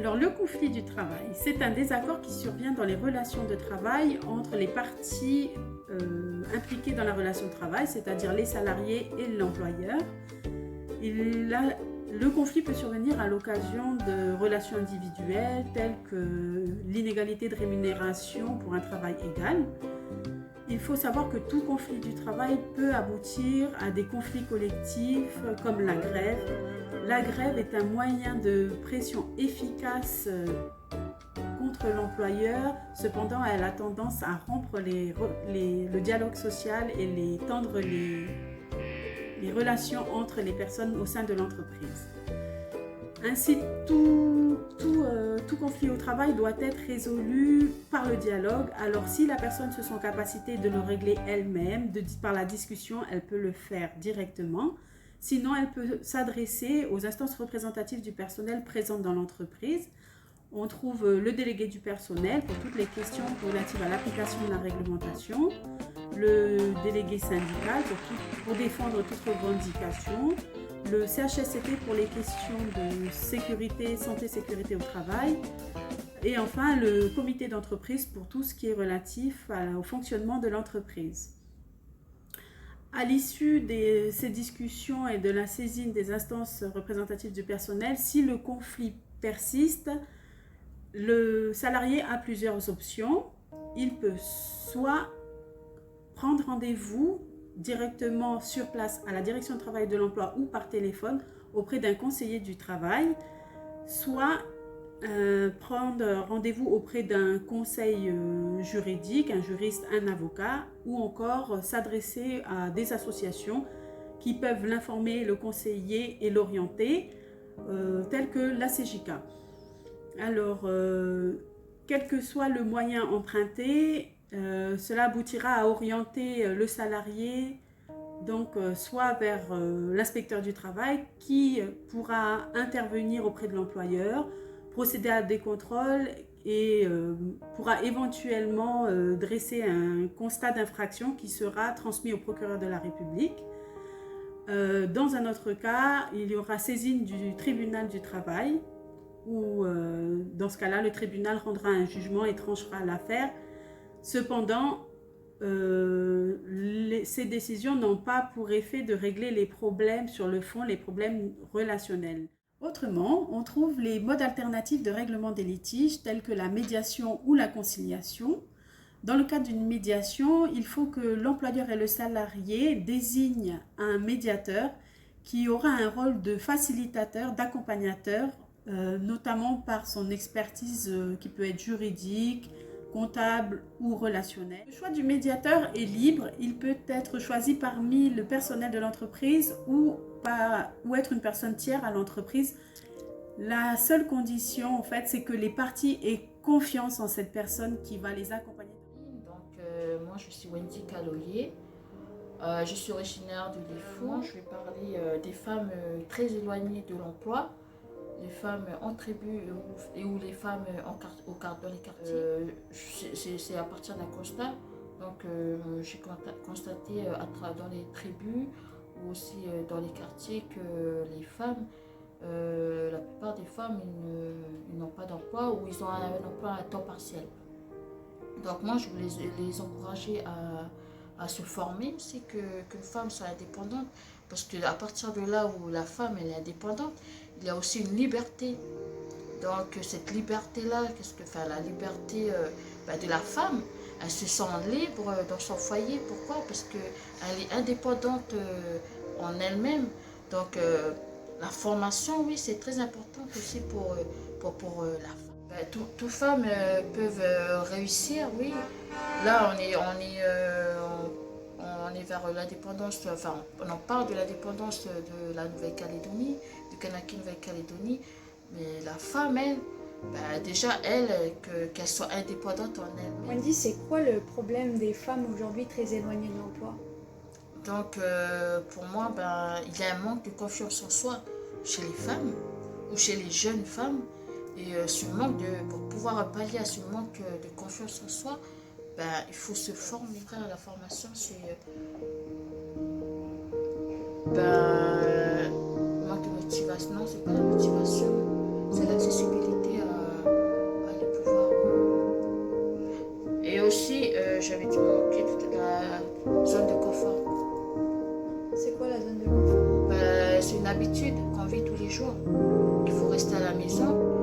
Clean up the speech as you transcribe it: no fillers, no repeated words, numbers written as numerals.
Alors, le conflit du travail, c'est un désaccord qui survient dans les relations de travail entre les parties impliquées dans la relation de travail, c'est-à-dire les salariés et l'employeur. Le conflit peut survenir à l'occasion de relations individuelles telles que l'inégalité de rémunération pour un travail égal. Il faut savoir que tout conflit du travail peut aboutir à des conflits collectifs comme la grève. La grève est un moyen de pression efficace contre l'employeur. Cependant, elle a tendance à rompre le dialogue social et tendre les relations entre les personnes au sein de l'entreprise. Ainsi, tout conflit au travail doit être résolu par le dialogue. Alors, si la personne se sent en capacité de le régler elle-même, par la discussion, elle peut le faire directement. Sinon, elle peut s'adresser aux instances représentatives du personnel présentes dans l'entreprise. On trouve le délégué du personnel pour toutes les questions relatives à l'application de la réglementation, le délégué syndical pour défendre toute revendication, le CHSCT pour les questions de sécurité, santé, sécurité au travail, et enfin le comité d'entreprise pour tout ce qui est relatif au fonctionnement de l'entreprise. À l'issue de ces discussions et de la saisine des instances représentatives du personnel, si le conflit persiste, le salarié a plusieurs options. Il peut soit prendre rendez-vous directement sur place à la direction de travail de l'emploi ou par téléphone auprès d'un conseiller du travail, soit prendre rendez-vous auprès d'un conseil juridique, un juriste, un avocat, ou encore s'adresser à des associations qui peuvent l'informer, le conseiller et l'orienter, telles que la CJK. Alors, quel que soit le moyen emprunté, cela aboutira à orienter le salarié soit vers l'inspecteur du travail qui pourra intervenir auprès de l'employeur, procéder à des contrôles et pourra éventuellement dresser un constat d'infraction qui sera transmis au procureur de la République. Dans un autre cas, il y aura saisine du tribunal du travail où dans ce cas-là, le tribunal rendra un jugement et tranchera l'affaire. Cependant, ces décisions n'ont pas pour effet de régler les problèmes sur le fond, les problèmes relationnels. Autrement, on trouve les modes alternatifs de règlement des litiges tels que la médiation ou la conciliation. Dans le cas d'une médiation, il faut que l'employeur et le salarié désignent un médiateur qui aura un rôle de facilitateur, d'accompagnateur, notamment par son expertise qui peut être juridique, comptable ou relationnelle. Le choix du médiateur est libre, il peut être choisi parmi le personnel de l'entreprise ou être une personne tiers à l'entreprise. La seule condition, en fait, c'est que les parties aient confiance en cette personne qui va les accompagner. Donc, moi, je suis Wendy Kaloye. Je suis originaire de Lifou. Je vais parler des femmes très éloignées de l'emploi, les femmes en tribu et où les femmes dans les quartiers. C'est à partir d'un constat. Donc, j'ai constaté dans les tribus ou aussi dans les quartiers que les femmes, la plupart des femmes, ils n'ont pas d'emploi ou ils ont un emploi à temps partiel. Donc moi, je voulais les encourager à se former, c'est qu'une femme soit indépendante, parce qu'à partir de là où la femme elle est indépendante, il y a aussi une liberté. Donc cette liberté-là, la liberté de la femme, elle se sent libre dans son foyer. Pourquoi? Parce qu'elle est indépendante en elle-même. Donc la formation, oui, c'est très important aussi pour la femme. Toutes femmes peuvent réussir, oui. Là, on est vers l'indépendance, enfin, on en parle de l'indépendance de la Nouvelle-Calédonie, du Kanaki Nouvelle-Calédonie. Mais la femme, elle, déjà, qu'elle soit indépendante en elle-même. Wendy, c'est quoi le problème des femmes aujourd'hui très éloignées de l'emploi? Donc, pour moi, il y a un manque de confiance en soi chez les femmes ou chez les jeunes femmes. Et pour pouvoir pallier à ce manque de confiance en soi, il faut se former. La formation, c'est manque de motivation. Non, c'est pas la motivation, c'est l'accessibilité à l'habitude qu'on vit tous les jours. Il faut rester à la maison.